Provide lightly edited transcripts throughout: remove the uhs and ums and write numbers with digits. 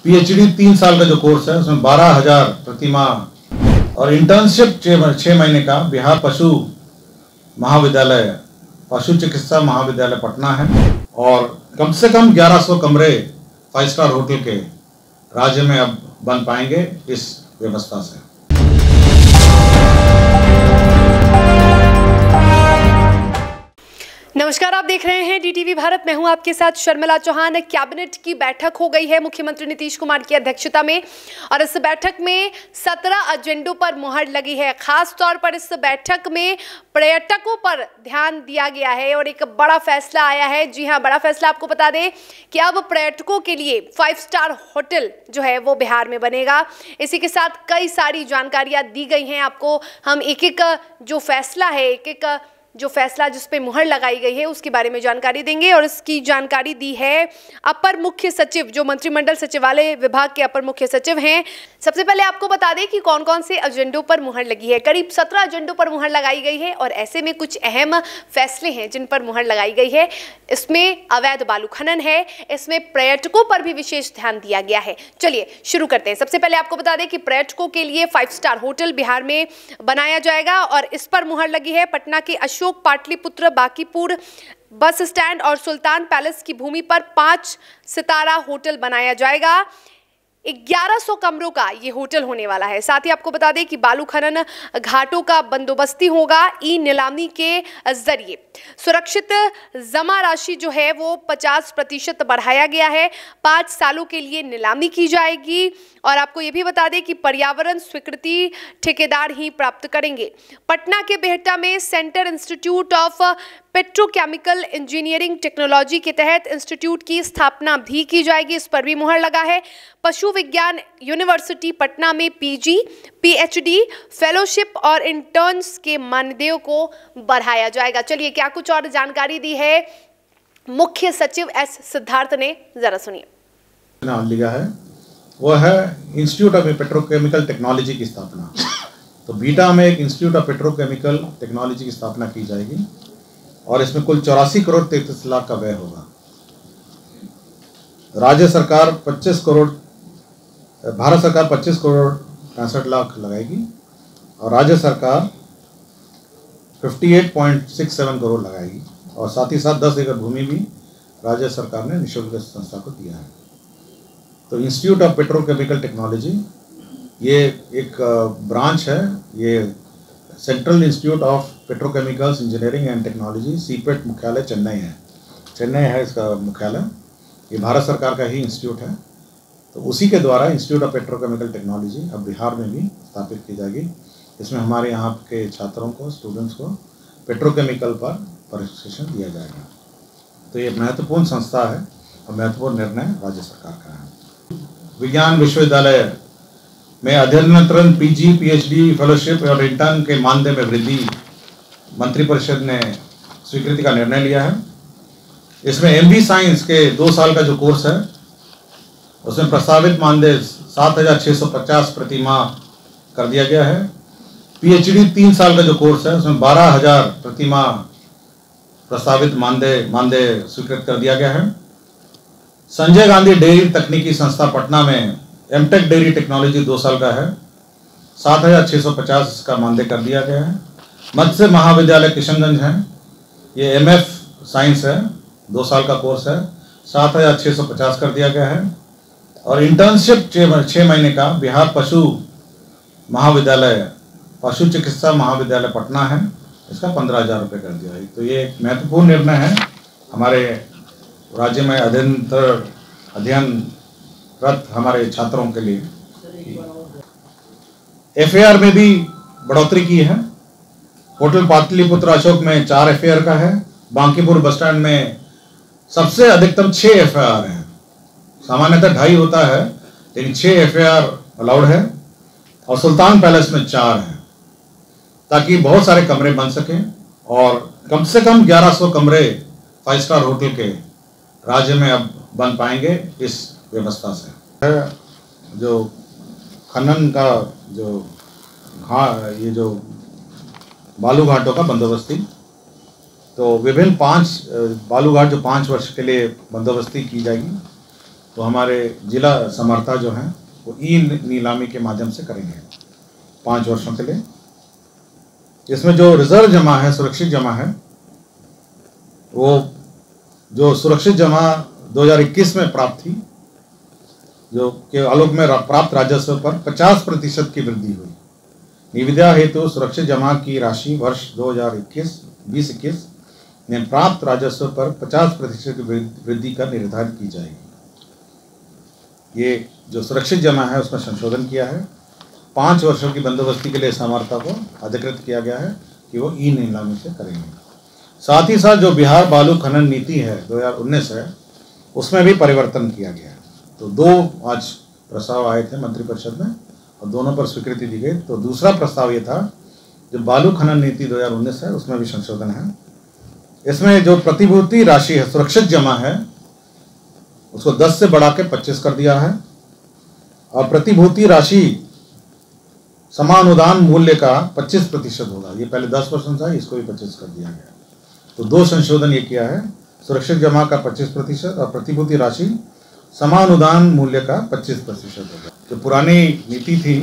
PhD 3 साल का जो कोर्स है उसमें 12,000 प्रतिमाह और इंटर्नशिप 6 महीने का बिहार पशु महाविद्यालय पशु चिकित्सा महाविद्यालय पटना है और कम से कम 1100 कमरे 5 स्टार होटल के राज्य में अब बन पाएंगे इस व्यवस्था से। नमस्कार, आप देख रहे हैं डीटीवी भारत। मैं हूं आपके साथ शर्मिला चौहान। कैबिनेट की बैठक हो गई है मुख्यमंत्री नीतीश कुमार की अध्यक्षता में और इस बैठक में 17 एजेंडों पर मुहर लगी है। खास तौर पर इस बैठक में पर्यटकों पर ध्यान दिया गया है और एक बड़ा फैसला आया है। जी हां, बड़ा फैसला। आपको बता दें कि अब पर्यटकों के लिए 5 स्टार होटल जो है वो बिहार में बनेगा। इसी के साथ कई सारी जानकारियां दी गई हैं आपको। हम एक एक जो फैसला है, एक जो फैसला जिस पे मुहर लगाई गई है उसके बारे में जानकारी देंगे और इसकी जानकारी दी है अपर मुख्य सचिव, जो मंत्रिमंडल सचिवालय विभाग के अपर मुख्य सचिव हैं। सबसे पहले आपको बता दें कि कौन कौन से एजेंडों पर मुहर लगी है। करीब 17 एजेंडों पर मुहर लगाई गई है और ऐसे में कुछ अहम फैसले हैं जिन पर मुहर लगाई गई है। इसमें अवैध बालू खनन है, इसमें पर्यटकों पर भी विशेष ध्यान दिया गया है। चलिए शुरू करते हैं। सबसे पहले आपको बता दें कि पर्यटकों के लिए 5 स्टार होटल बिहार में बनाया जाएगा और इस पर मुहर लगी है। पटना के अशोक पाटलिपुत्र बांकीपुर बस स्टैंड और सुल्तान पैलेस की भूमि पर 5 सितारा होटल बनाया जाएगा। 1100 कमरों का ये होटल होने वाला है। साथ ही आपको बता दें कि बालू खनन घाटों का बंदोबस्ती होगा ई नीलामी के जरिए। सुरक्षित जमा राशि जो है वो 50% बढ़ाया गया है। 5 सालों के लिए नीलामी की जाएगी और आपको ये भी बता दें कि पर्यावरण स्वीकृति ठेकेदार ही प्राप्त करेंगे। पटना के बिहटा में centre institute of petrochemical engineering technology के तहत इंस्टीट्यूट की स्थापना भी की जाएगी। इस पर भी मुहर लगा है। पशु विज्ञान यूनिवर्सिटी पटना में पीजी, पीएचडी, फेलोशिप और इंटर्न्स के मानदेय को बढ़ाया जाएगा। चलिए क्या कुछ और जानकारी दी है मुख्य सचिव एस सिद्धार्थ ने, जरा सुनिए। नाम लिया है वो है इंस्टीट्यूट ऑफ पेट्रोकेमिकल टेक्नोलॉजी की स्थापना। तो बीटा में एक इंस्टीट्यूट ऑफ पेट्रोकेमिकल टेक्नोलॉजी की स्थापना की जाएगी और इसमें कुल 84 करोड़ 33 लाख का व्यय होगा। राज्य सरकार 25 करोड़, भारत सरकार 25 करोड़ 65 लाख लगाएगी और राज्य सरकार 58.67 करोड़ लगाएगी और साथ ही साथ 10 एकड़ भूमि भी राज्य सरकार ने निःशुल्क संस्था को दिया है। तो इंस्टीट्यूट ऑफ पेट्रोकेमिकल टेक्नोलॉजी ये एक ब्रांच है, ये central institute of petrochemicals engineering and technology CIPET मुख्यालय चेन्नई है। चेन्नई है इसका मुख्यालय। ये भारत सरकार का ही इंस्टीट्यूट है। तो उसी के द्वारा इंस्टीट्यूट ऑफ पेट्रोकेमिकल टेक्नोलॉजी अब बिहार में भी स्थापित की जाएगी। इसमें हमारे यहाँ के छात्रों को, स्टूडेंट्स को पेट्रोकेमिकल पर प्रशिक्षण दिया जाएगा। तो ये महत्वपूर्ण संस्था है और महत्वपूर्ण निर्णय राज्य सरकार का है। विज्ञान विश्वविद्यालय में अध्ययनरत पीजी, पीएचडी, फेलोशिप और इंटर्न के मानदेय में वृद्धि मंत्रिपरिषद ने स्वीकृति का निर्णय लिया है। इसमें एमबी साइंस के 2 साल का जो कोर्स है उसमें प्रस्तावित मानदेय 7,650 प्रतिमाह कर दिया गया है। पीएचडी 3 साल का जो कोर्स है उसमें 12,000 प्रतिमाह प्रस्तावित मानदेय स्वीकृत कर दिया गया है। संजय गांधी डेयरी तकनीकी संस्था पटना में एमटेक डेयरी टेक्नोलॉजी 2 साल का है, 7,650 का मानदेय कर दिया गया है। मत्स्य महाविद्यालय किशनगंज है, ये एमएफ साइंस है, 2 साल का कोर्स है, 7,650 कर दिया गया है। और इंटर्नशिप 6 महीने का बिहार पशु महाविद्यालय पशु चिकित्सा महाविद्यालय पटना है, इसका 15,000 रुपये कर दिया है। तो ये एक महत्वपूर्ण निर्णय है हमारे राज्य में अध्ययनरत हमारे छात्रों के लिए। एफएआर में भी बढ़ोतरी की है। होटल पाटलिपुत्र अशोक में 4 एफएआर का है। बांकीपुर बस स्टैंड में सबसे अधिकतम 6 एफएआर हैं। सामान्यतः 2.5 होता है, लेकिन 6 एफएआर अलाउड है और सुल्तान पैलेस में 4 हैं, ताकि बहुत सारे कमरे बन सकें और कम से कम 1100 कमरे 5 स्टार होटल के राज्य में अब बन पाएंगे इस व्यवस्था से। जो खनन का जो ये जो बालू घाटों का बंदोबस्ती, तो विभिन्न 5 बालू घाट जो 5 वर्ष के लिए बंदोबस्ती की जाएगी, वो हमारे जिला समर्था जो हैं वो ई नीलामी के माध्यम से करेंगे 5 वर्षों के लिए। इसमें जो रिजर्व जमा है, सुरक्षित जमा है, वो जो सुरक्षित जमा 2021 में प्राप्त थी, जो के आलोक में प्राप्त राजस्व पर 50% की वृद्धि हुई। निविदा हेतु सुरक्षित जमा की राशि वर्ष 2021 में प्राप्त राजस्व पर 50% की वृद्धि कर निर्धारित की जाएगी। ये जो सुरक्षित जमा है उसमें संशोधन किया है। 5 वर्षों की बंदोबस्ती के लिए समर्था को अधिकृत किया गया है कि वो ई नीलामी से करेंगे। साथ ही साथ जो बिहार बालू खनन नीति है 2019 है, उसमें भी परिवर्तन किया गया है। तो 2 आज प्रस्ताव आए थे मंत्रिपरिषद में और दोनों पर स्वीकृति दी गई। तो दूसरा प्रस्ताव ये था, जो बालू खनन नीति 2019 है उसमें भी संशोधन है। इसमें जो प्रतिभूति राशि है, सुरक्षित जमा है, उसको 10 से बढ़ा के 25 कर दिया है और प्रतिभूति राशि समानुदान मूल्य का 25% होगा। ये पहले 10% था, इसको भी 25 कर दिया गया। तो 2 संशोधन ये किया है, सुरक्षित जमा का 25% और प्रतिभूति राशि समानुदान मूल्य का 25% होगा। जो पुरानी नीति थी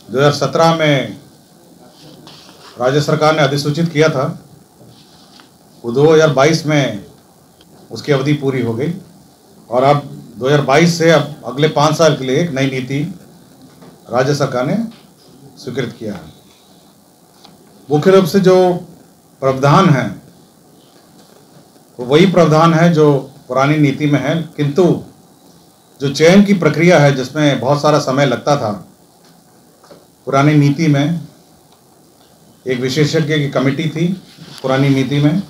2017 में राज्य सरकार ने अधिसूचित किया था, वो 2022 में उसकी अवधि पूरी हो गई और अब 2022 से अब अगले 5 साल के लिए एक नई नीति राज्य सरकार ने स्वीकृत किया है। मुख्य रूप से जो प्रावधान है वो वही प्रावधान है जो पुरानी नीति में है, किंतु जो चयन की प्रक्रिया है जिसमें बहुत सारा समय लगता था, पुरानी नीति में एक विशेषज्ञ की कमेटी थी पुरानी नीति में,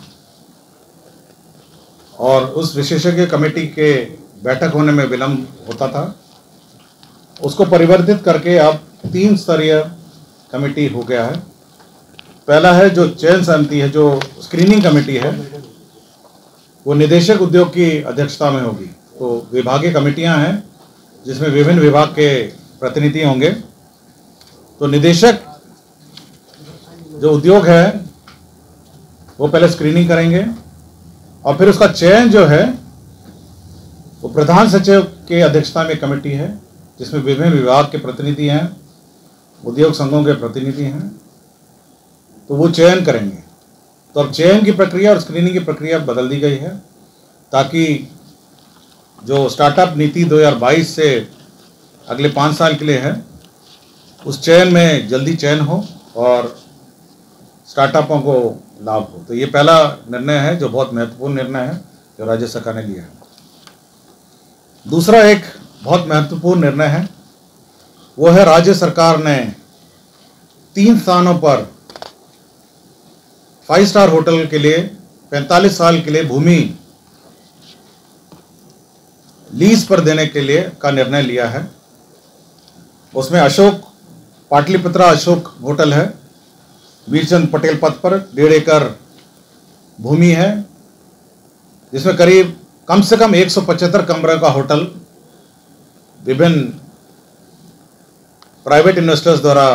और उस विशेषज्ञ कमेटी के बैठक होने में विलंब होता था। उसको परिवर्तित करके अब 3 स्तरीय कमेटी हो गया है। पहला है जो चयन समिति है, जो स्क्रीनिंग कमेटी है, वो निदेशक उद्योग की अध्यक्षता में होगी। तो विभागीय कमेटियां हैं जिसमें विभिन्न विभाग के प्रतिनिधि होंगे। तो निदेशक जो उद्योग है वो पहले स्क्रीनिंग करेंगे और फिर उसका चयन जो है वो प्रधान सचिव के अध्यक्षता में कमेटी है जिसमें विभिन्न विभाग के प्रतिनिधि हैं, उद्योग संघों के प्रतिनिधि हैं। तो वो चयन करेंगे। तो अब चयन की प्रक्रिया और स्क्रीनिंग की प्रक्रिया बदल दी गई है ताकि जो स्टार्टअप नीति 2022 से अगले 5 साल के लिए है, उस चयन में जल्दी चयन हो और स्टार्टअपों को लाभ हो। तो ये पहला निर्णय है जो बहुत महत्वपूर्ण निर्णय है जो राज्य सरकार ने लिया है। दूसरा एक बहुत महत्वपूर्ण निर्णय है, वो है राज्य सरकार ने 3 स्थानों पर 5 स्टार होटल के लिए 45 साल के लिए भूमि लीज पर देने के लिए का निर्णय लिया है। उसमें अशोक पाटलिपुत्रा अशोक होटल है, वीरचंद पटेल पथ पर 1.5 एकड़ भूमि है, जिसमें करीब कम से कम 175 कमरों का होटल विभिन्न प्राइवेट इन्वेस्टर्स द्वारा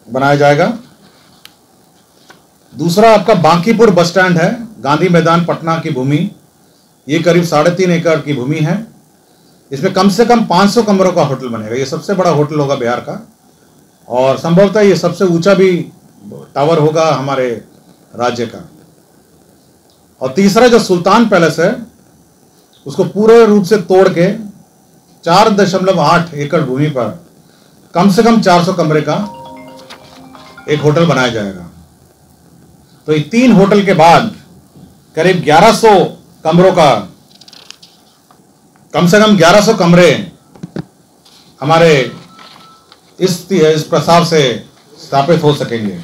बनाया जाएगा। दूसरा आपका बांकीपुर बस स्टैंड है, गांधी मैदान पटना की भूमि, ये करीब 3.5 एकड़ की भूमि है। इसमें कम से कम 500 कमरों का होटल बनेगा। ये सबसे बड़ा होटल होगा बिहार का और संभवतः ये सबसे ऊंचा भी टावर होगा हमारे राज्य का। और तीसरा जो सुल्तान पैलेस है उसको पूरे रूप से तोड़ के 4.8 एकड़ भूमि पर कम से कम 400 कमरे का एक होटल बनाया जाएगा। तो ये 3 होटल के बाद करीब 1100 कमरों का, कम से कम 1100 कमरे हमारे इस प्रस्ताव से स्थापित हो सकेंगे।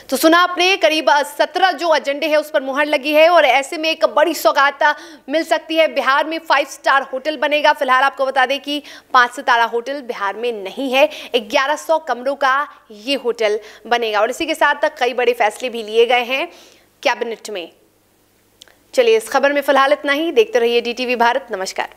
तो सुना आपने, करीब 17 जो एजेंडे है उस पर मुहर लगी है और ऐसे में एक बड़ी सौगात मिल सकती है। बिहार में 5 स्टार होटल बनेगा। फिलहाल आपको बता दें कि 5 सितारा होटल बिहार में नहीं है, 1100 कमरों का ये होटल बनेगा और इसी के साथ कई बड़े फैसले भी लिए गए हैं कैबिनेट में। चलिए, इस खबर में फिलहाल इतना ही। देखते रहिए DTV भारत। नमस्कार।